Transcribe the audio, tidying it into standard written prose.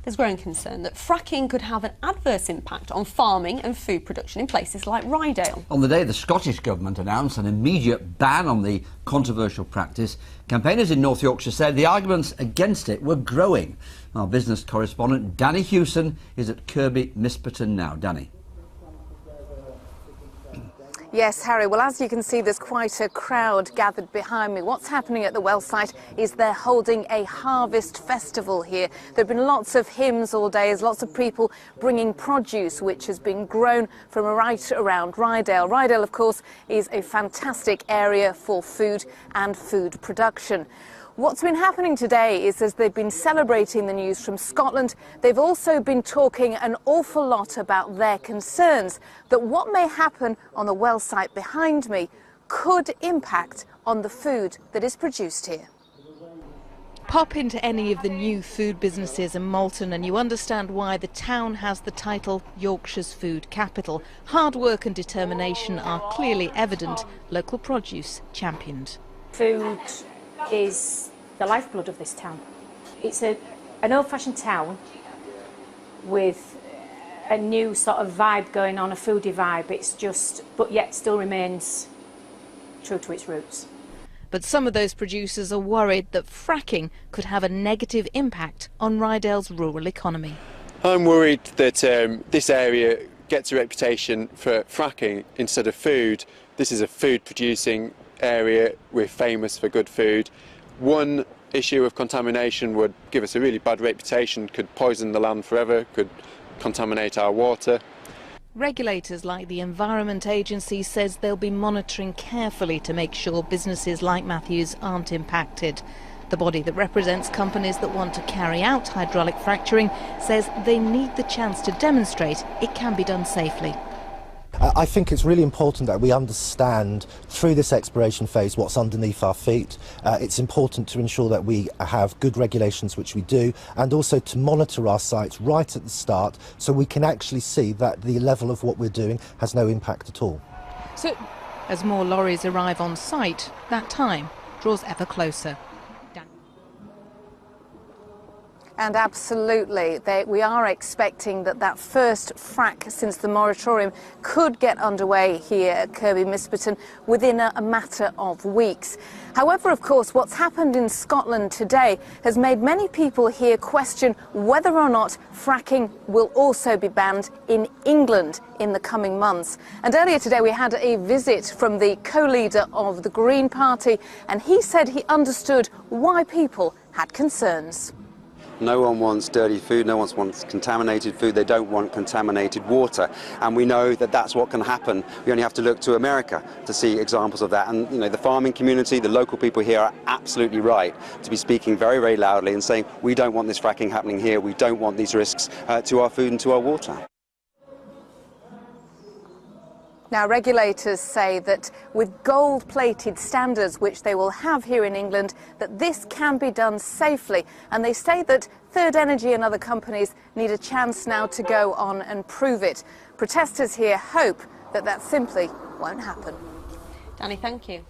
There's growing concern that fracking could have an adverse impact on farming and food production in places like Rydale. On the day the Scottish Government announced an immediate ban on the controversial practice, campaigners in North Yorkshire said the arguments against it were growing. Our business correspondent Danny Hewson is at Kirby Misperton now. Danny. Yes, Harry. Well, as you can see, there's quite a crowd gathered behind me. What's happening at the well site is they're holding a harvest festival here. There have been lots of hymns all day. There's lots of people bringing produce, which has been grown from right around Rydale. Rydale, of course, is a fantastic area for food and food production. What's been happening today is, as they've been celebrating the news from Scotland, they've also been talking an awful lot about their concerns that what may happen on the well site behind me could impact on the food that is produced here. Pop into any of the new food businesses in Malton and you understand why the town has the title Yorkshire's food capital. Hard work and determination are clearly evident, local produce championed. Food is the lifeblood of this town. It's an old-fashioned town with a new sort of vibe going on, a foodie vibe. It's just, but yet still remains true to its roots. But some of those producers are worried that fracking could have a negative impact on Rydale's rural economy. I'm worried that this area gets a reputation for fracking instead of food. This is a food-producing area. We're famous for good food. One issue of contamination would give us a really bad reputation, could poison the land forever, could contaminate our water. Regulators like the Environment Agency says they'll be monitoring carefully to make sure businesses like Matthews aren't impacted. The body that represents companies that want to carry out hydraulic fracturing says they need the chance to demonstrate it can be done safely. I think it's really important that we understand through this exploration phase what's underneath our feet. It's important to ensure that we have good regulations, which we do, and also to monitor our sites right at the start so we can actually see that the level of what we're doing has no impact at all. So, as more lorries arrive on site, that time draws ever closer. And absolutely, we are expecting that first frack since the moratorium could get underway here at Kirby Misperton within a matter of weeks. However, of course, what's happened in Scotland today has made many people here question whether or not fracking will also be banned in England in the coming months. And earlier today we had a visit from the co-leader of the Green Party, and he said he understood why people had concerns. No one wants dirty food, no one wants contaminated food, they don't want contaminated water. And we know that that's what can happen. We only have to look to America to see examples of that. And the farming community, the local people here are absolutely right to be speaking very, very loudly and saying we don't want this fracking happening here, we don't want these risks to our food and to our water. Now, regulators say that with gold-plated standards, which they will have here in England, that this can be done safely. And they say that Third Energy and other companies need a chance now to go on and prove it. Protesters here hope that simply won't happen. Danny, thank you.